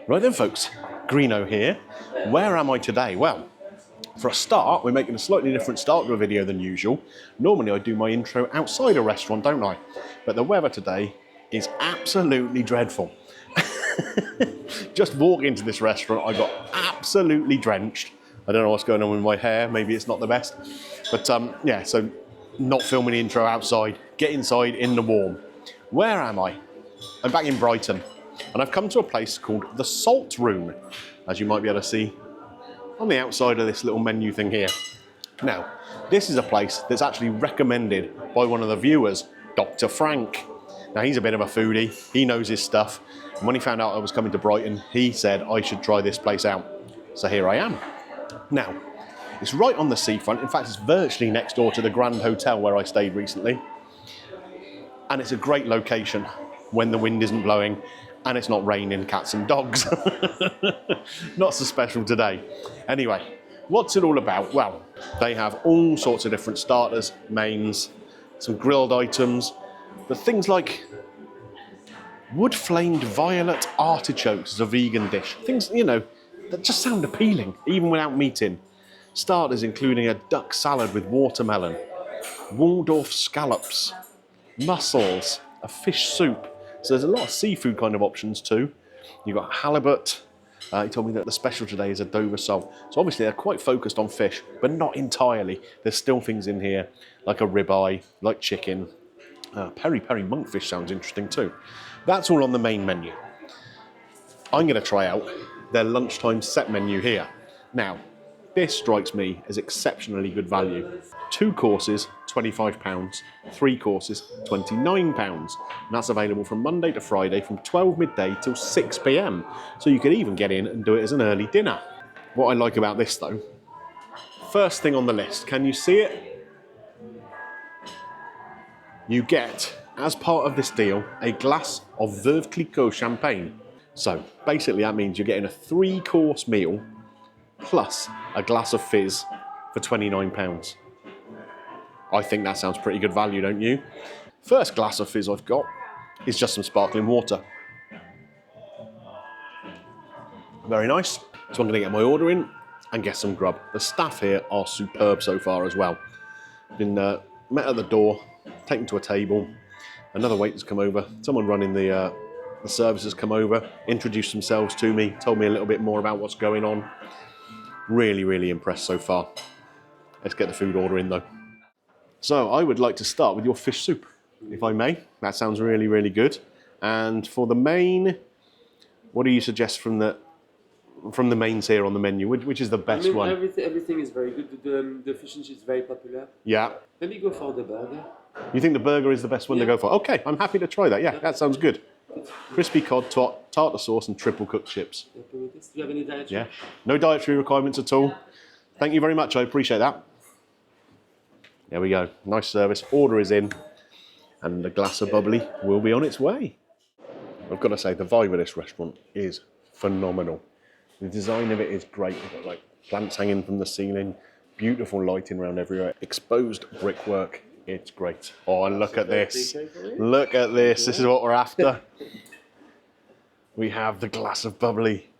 Right then folks, Greeno here. Where am I today? Well, for a start, we're making a slightly different start to a video than usual. Normally I do my intro outside a restaurant, don't I? But the weather today is absolutely dreadful. Just walking into this restaurant, I got absolutely drenched. I don't know what's going on with my hair, maybe it's not the best. But yeah, so not filming the intro outside, get inside in the warm. Where am I? I'm back in Brighton. And I've come to a place called the Salt Room, as you might be able to see on the outside of this little menu thing here. Now, this is a place that's actually recommended by one of the viewers, Dr. Frank. Now, he's a bit of a foodie, he knows his stuff, and when he found out I was coming to Brighton, he said I should try this place out. So here I am. Now, it's right on the seafront. In fact, it's virtually next door to the Grand Hotel where I stayed recently. And it's a great location when the wind isn't blowing and it's not raining cats and dogs. Not so special today. Anyway, what's it all about? Well, they have all sorts of different starters, mains, some grilled items, but things like wood-flamed violet artichokes as a vegan dish. Things, you know, that just sound appealing, even without meat in. Starters including a duck salad with watermelon, Waldorf scallops, mussels, a fish soup. So there's a lot of seafood kind of options too. You've got halibut. He told me that the special today is a Dover sole. So obviously they're quite focused on fish, but not entirely. There's still things in here like a ribeye, like chicken. Peri-peri monkfish sounds interesting too. That's all on the main menu. I'm going to try out their lunchtime set menu here. Now, this strikes me as exceptionally good value. 2 courses, £25, 3 courses, £29. And that's available from Monday to Friday from 12 midday till 6 PM. So you could even get in and do it as an early dinner. What I like about this though, first thing on the list, can you see it? You get, as part of this deal, a glass of Veuve Clicquot champagne. So basically that means you're getting a 3-course meal plus a glass of fizz for £29. I think that sounds pretty good value, don't you? First glass of fizz I've got is just some sparkling water. Very nice. So I'm going to get my order in and get some grub. The staff here are superb so far as well. Been met at the door, taken to a table, another waiter's come over, someone running the services come over, introduced themselves to me, told me a little bit more about what's going on. Really, really impressed so far. Let's get the food order in though. So I would like to start with your fish soup, if I may. That sounds really, really good. And for the main, what do you suggest from the mains here on the menu? Which is the best one? Everything is very good. The fish and chips is very popular. Yeah. Maybe go for the burger. You think the burger is the best one to go for? Okay, I'm happy to try that. Yeah, that sounds good. Crispy cod, tartar sauce and triple cooked chips. Do you have any dietary? Yeah, no dietary requirements at all. Thank you very much, I appreciate that. There we go, nice service. Order is in and the glass of bubbly will be on its way. I've got to say, the vibe of this restaurant is phenomenal. The design of it is great. We've got like plants hanging from the ceiling, beautiful lighting around everywhere, exposed brickwork. It's great. Oh, and look at this. Look at this. This is what we're after. We have the glass of bubbly.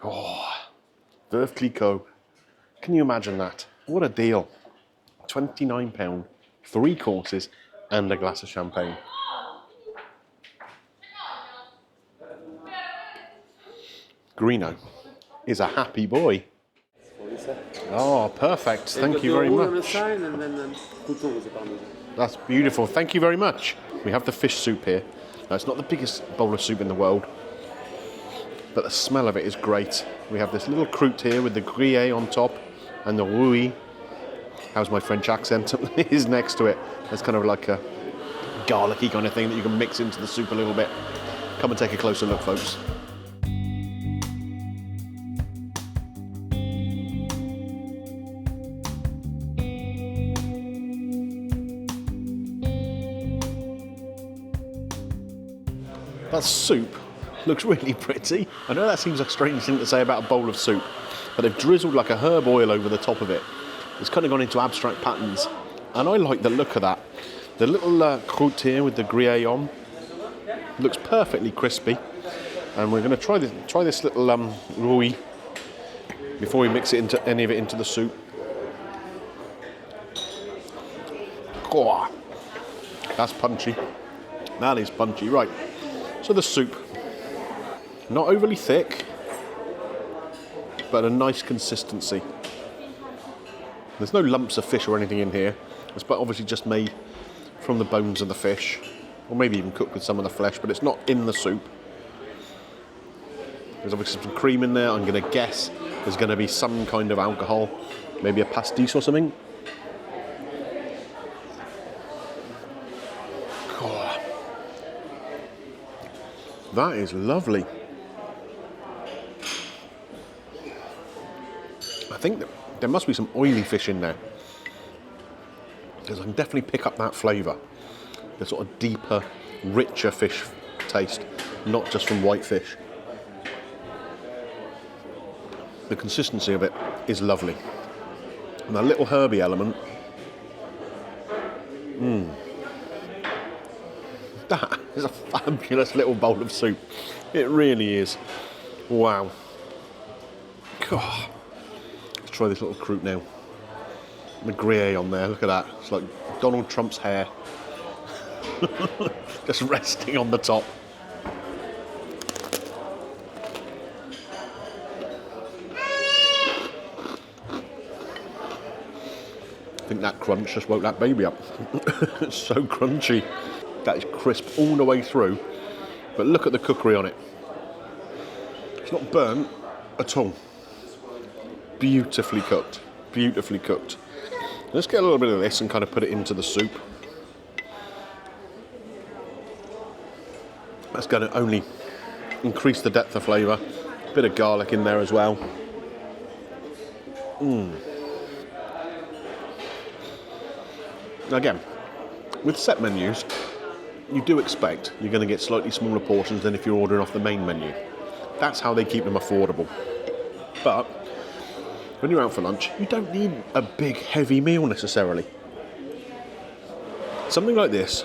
Oh, Veuve Clicquot. Can you imagine that? What a deal. £29, 3 courses, and a glass of champagne. Greeno is a happy boy. Oh, perfect. Thank you very much. That's beautiful. Thank you very much. We have the fish soup here. Now, it's not the biggest bowl of soup in the world, but the smell of it is great. We have this little croûte here with the gruyere on top and the rouille. How's my French accent? Is next to it. It's kind of like a garlicky kind of thing that you can mix into the soup a little bit. Come and take a closer look, folks. That soup looks really pretty. I know that seems a strange thing to say about a bowl of soup, but they've drizzled like a herb oil over the top of it. It's kind of gone into abstract patterns, and I like the look of that. The little croûte here with the gruyere on looks perfectly crispy. And we're going to try this little rui before we mix it into any of it into the soup. Oh, that's punchy. That is punchy, right. So the soup, not overly thick, but a nice consistency. There's no lumps of fish or anything in here. It's obviously just made from the bones of the fish, or maybe even cooked with some of the flesh, but it's not in the soup. There's obviously some cream in there. I'm going to guess there's going to be some kind of alcohol, maybe a pastis or something. Oh, that is lovely. I think that there must be some oily fish in there, because I can definitely pick up that flavour. The sort of deeper, richer fish taste, not just from white fish. The consistency of it is lovely. And that little herby element. That is a fabulous little bowl of soup. It really is. Wow. God. Let's try this little croûte now. The gruyere on there, look at that. It's like Donald Trump's hair. Just resting on the top. I think that crunch just woke that baby up. It's so crunchy. That is crisp all the way through. But look at the cookery on it. It's not burnt at all. Beautifully cooked. Beautifully cooked. Let's get a little bit of this and kind of put it into the soup. That's going to only increase the depth of flavour. A bit of garlic in there as well. Now again, with set menus, you do expect you're going to get slightly smaller portions than if you're ordering off the main menu. That's how they keep them affordable. But when you're out for lunch, you don't need a big, heavy meal necessarily. Something like this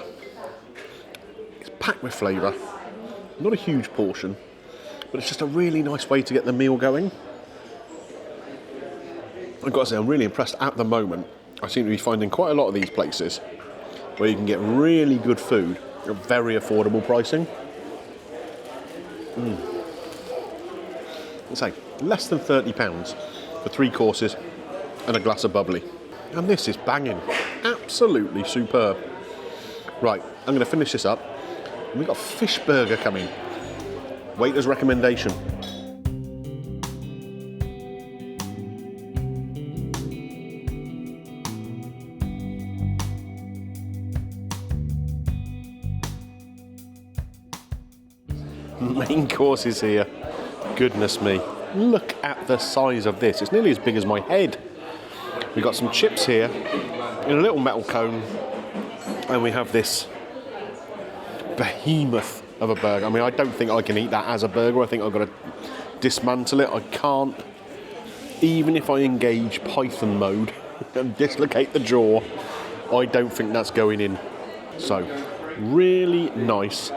is packed with flavour, not a huge portion, but it's just a really nice way to get the meal going. I've got to say, I'm really impressed at the moment. I seem to be finding quite a lot of these places where you can get really good food at very affordable pricing. Let's say less than £30 for 3 courses and a glass of bubbly. And this is banging. Absolutely superb. Right, I'm going to finish this up. And we've got a fish burger coming. Waiter's recommendation. Main course is here. Goodness me. Look at the size of this. It's nearly as big as my head. We've got some chips here in a little metal cone. And we have this behemoth of a burger. I mean, I don't think I can eat that as a burger. I think I've got to dismantle it. I can't. Even if I engage Python mode and dislocate the jaw, I don't think that's going in. So, really nice,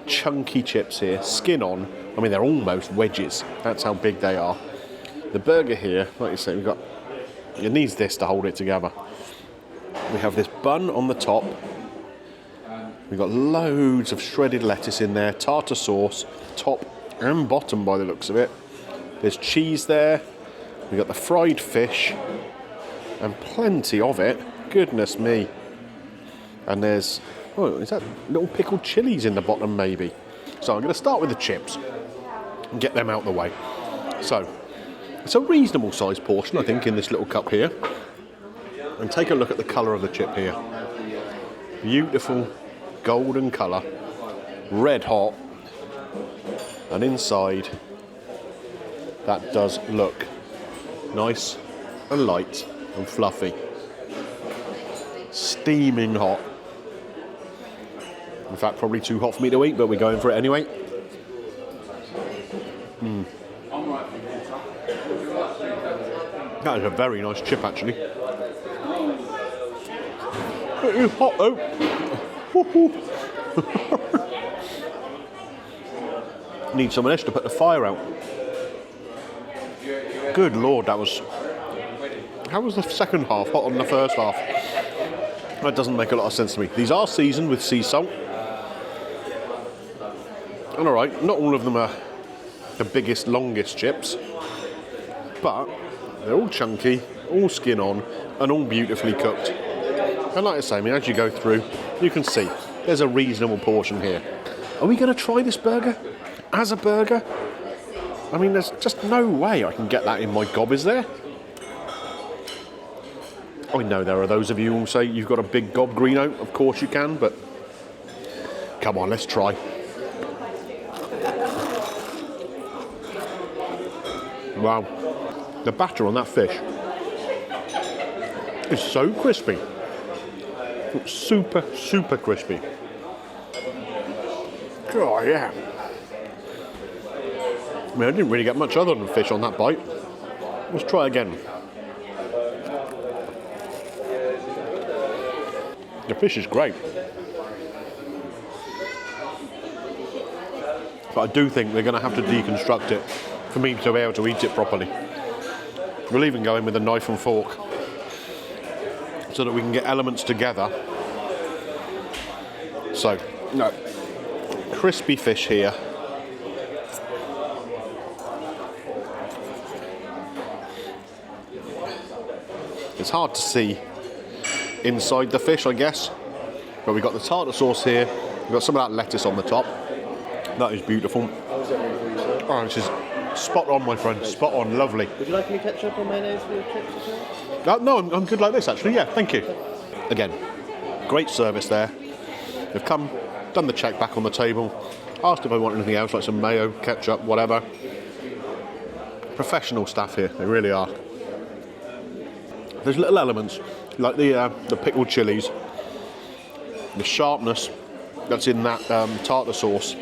chunky chips here, skin on. I mean, they're almost wedges. That's how big they are. The burger here, like you say, it needs this to hold it together. We have this bun on the top. We've got loads of shredded lettuce in there, tartar sauce, top and bottom by the looks of it. There's cheese there. We've got the fried fish and plenty of it. Goodness me. And there's, oh, is that little pickled chilies in the bottom maybe? So I'm going to start with the chips and get them out of the way. So it's a reasonable sized portion, I think, in this little cup here. And take a look at the colour of the chip here. Beautiful golden colour, red hot, and inside that does look nice and light and fluffy. Steaming hot. In fact, probably too hot for me to eat, but we're going for it anyway. That is a very nice chip, actually. It is hot, though. Need some of this to put the fire out. Good Lord, that was... How was the second half hot on the first half? That doesn't make a lot of sense to me. These are seasoned with sea salt. And alright, not all of them are the biggest, longest chips, but they're all chunky, all skin on, and all beautifully cooked. And like I say, I mean, as you go through, you can see there's a reasonable portion here. Are we going to try this burger as a burger? I mean, there's just no way I can get that in my gob, is there? I know there are those of you who will say you've got a big gob, Greeno. Of course you can, but come on, let's try. Wow, the batter on that fish is so crispy. It's super, super crispy. Oh yeah. I mean, I didn't really get much other than fish on that bite. Let's try again. The fish is great. But I do think they're going to have to deconstruct it for me to be able to eat it properly. We'll even go in with a knife and fork so that we can get elements together. So, no, crispy fish here. It's hard to see inside the fish, I guess, but we've got the tartar sauce here. We've got some of that lettuce on the top. That is beautiful. Oh, this is spot on, my friend. Spot on, lovely. Would you like any ketchup or mayonnaise for your chips as well? No, I'm good like this, actually. Yeah, thank you. Again, great service there. They've come, done the check back on the table, asked if I want anything else, like some mayo, ketchup, whatever. Professional staff here, they really are. There's little elements, like the pickled chilies, the sharpness that's in that tartar sauce.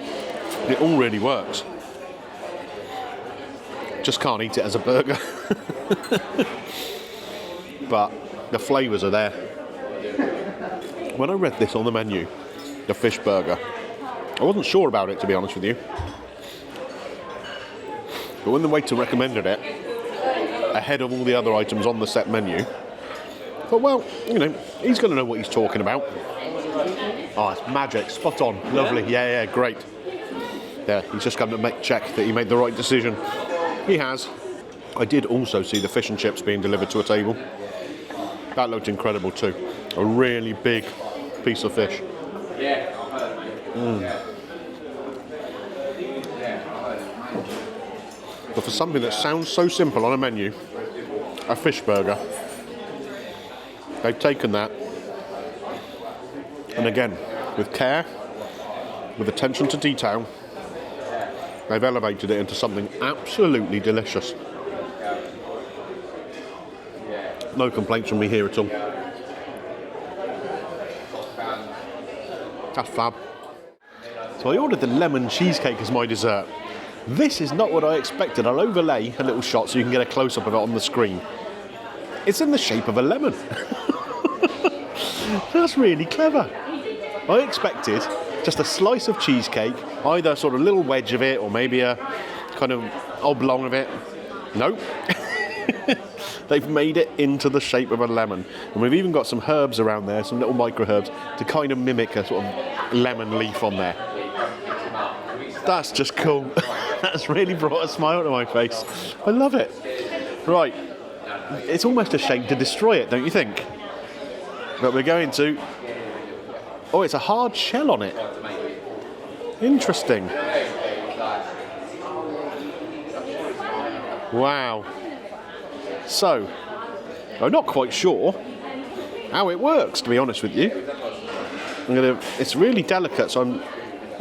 It all really works. Just can't eat it as a burger. But the flavours are there. When I read this on the menu, the fish burger, I wasn't sure about it, to be honest with you. But when the waiter recommended it, ahead of all the other items on the set menu, I thought, well, you know, he's going to know what he's talking about. Oh, it's magic. Spot on. Lovely. Yeah, great. Yeah, he's just come to check that he made the right decision. He has. I did also see the fish and chips being delivered to a table. That looked incredible too. A really big piece of fish. But for something that sounds so simple on a menu, a fish burger, they've taken that, and again, with care, with attention to detail, they've elevated it into something absolutely delicious. No complaints from me here at all. That's fab. So I ordered the lemon cheesecake as my dessert. This is not what I expected. I'll overlay a little shot so you can get a close-up of it on the screen. It's in the shape of a lemon. That's really clever. I expected just a slice of cheesecake, either a sort of little wedge of it or maybe a kind of oblong of it. Nope. They've made it into the shape of a lemon. And we've even got some herbs around there, some little micro herbs, to kind of mimic a sort of lemon leaf on there. That's just cool. That's really brought a smile to my face. I love it. Right. It's almost a shame to destroy it, don't you think? But we're going to... Oh, it's a hard shell on it. Interesting. Wow. So, I'm not quite sure how it works, to be honest with you. It's really delicate, so I'm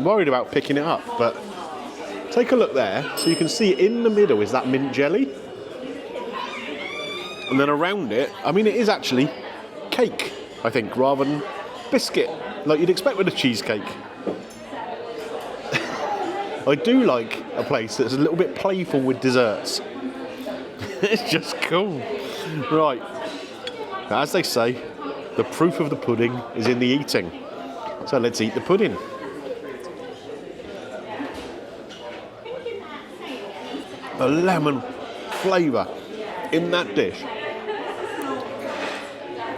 worried about picking it up, but take a look there. So you can see in the middle is that mint jelly. And then around it, I mean, it is actually cake, I think, rather than biscuit, like you'd expect with a cheesecake. I do like a place that's a little bit playful with desserts. It's just cool. Right. As they say, the proof of the pudding is in the eating. So let's eat the pudding. The lemon flavour in that dish,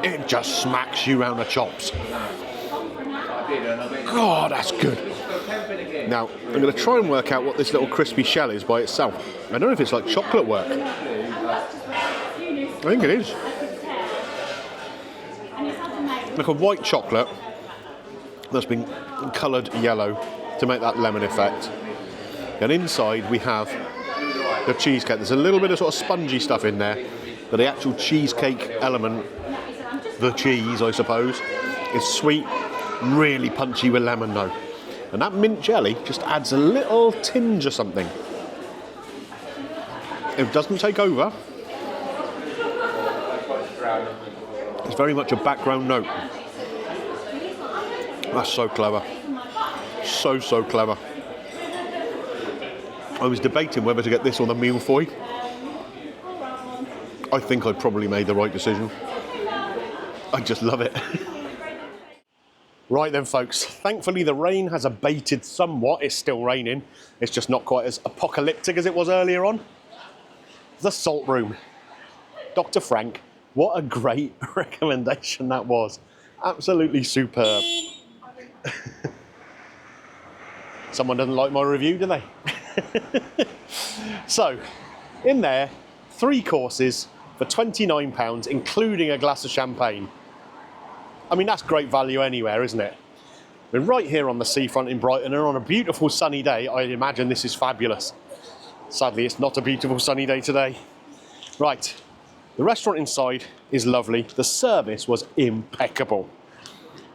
it just smacks you round the chops. God, that's good. Now, I'm going to try and work out what this little crispy shell is by itself. I don't know if it's like chocolate work. I think it is. Like a white chocolate that's been coloured yellow to make that lemon effect. And inside we have the cheesecake. There's a little bit of sort of spongy stuff in there, but the actual cheesecake element, the cheese I suppose, is sweet, really punchy with lemon though. And that mint jelly just adds a little tinge of something. It doesn't take over. It's very much a background note. That's so clever. So clever. I was debating whether to get this or the mille feuille. I think I probably made the right decision. I just love it. Right then folks, thankfully the rain has abated somewhat. It's still raining. It's just not quite as apocalyptic as it was earlier on. The Salt Room. Dr. Frank, what a great recommendation that was. Absolutely superb. Someone doesn't like my review, do they? So, in there, 3 courses for £29, including a glass of champagne. I mean, that's great value anywhere, isn't it? We're right here on the seafront in Brighton, and on a beautiful sunny day, I imagine this is fabulous. Sadly, it's not a beautiful sunny day today. Right, the restaurant inside is lovely. The service was impeccable.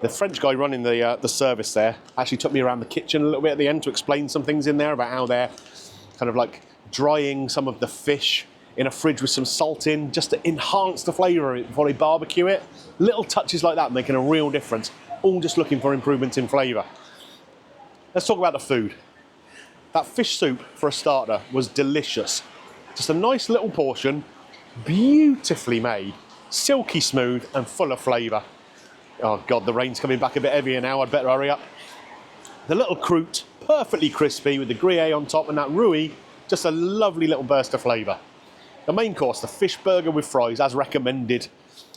The French guy running the service there actually took me around the kitchen a little bit at the end to explain some things in there about how they're kind of like drying some of the fish in a fridge with some salt in, just to enhance the flavour of it before they barbecue it. Little touches like that making a real difference, all just looking for improvements in flavour. Let's talk about the food. That fish soup, for a starter, was delicious. Just a nice little portion, beautifully made, silky smooth and full of flavour. Oh God, the rain's coming back a bit heavier now, I'd better hurry up. The little croûte, perfectly crispy with the gruyere on top, and that rouille, just a lovely little burst of flavour. The main course, the fish burger with fries, as recommended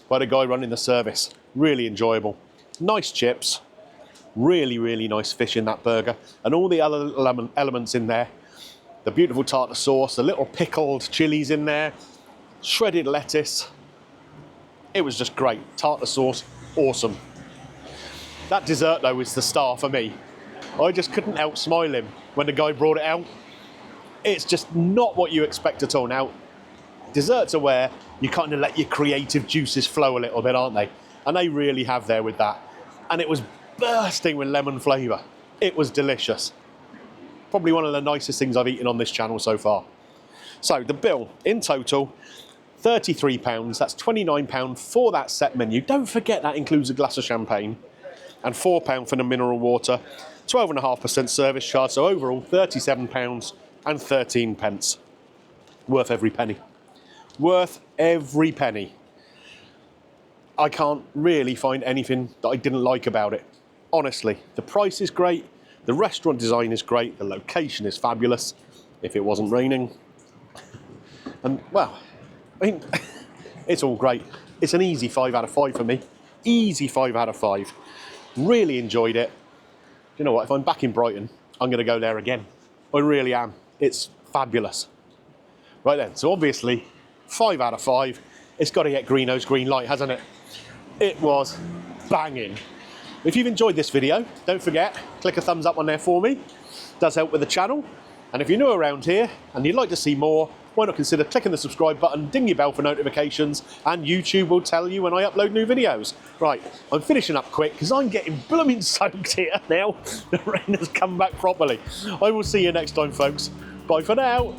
by the guy running the service. Really enjoyable. Nice chips, really nice fish in that burger, and all the other elements in there. The beautiful tartar sauce, the little pickled chilies in there, shredded lettuce. It was just great. Tartar sauce, awesome. That dessert though is the star for me. I just couldn't help smiling when the guy brought it out. It's just not what you expect at all. Now, desserts are where you kind of let your creative juices flow a little bit, aren't they? And they really have there with that. And it was bursting with lemon flavour. It was delicious. Probably one of the nicest things I've eaten on this channel so far. So the bill in total, £33. That's £29 for that set menu. Don't forget that includes a glass of champagne. And £4 for the mineral water. 12.5% service charge. So overall, £37 and 13 pence. Worth every penny. Worth every penny. I can't really find anything that I didn't like about it. Honestly, the price is great, the restaurant design is great, the location is fabulous, if it wasn't raining. And, well, I mean, it's all great. It's an easy 5 out of 5 for me. Easy 5 out of 5. Really enjoyed it. You know what, if I'm back in Brighton, I'm going to go there again. I really am. It's fabulous. Right then, so obviously, 5 out of 5. It's got to get Greeno's green light, hasn't it? It was banging. If you've enjoyed this video, don't forget, click a thumbs up on there for me. It does help with the channel. And if you're new around here and you'd like to see more, why not consider clicking the subscribe button, ding your bell for notifications, and YouTube will tell you when I upload new videos. Right, I'm finishing up quick because I'm getting blooming soaked here now. The rain has come back properly. I will see you next time, folks. Bye for now.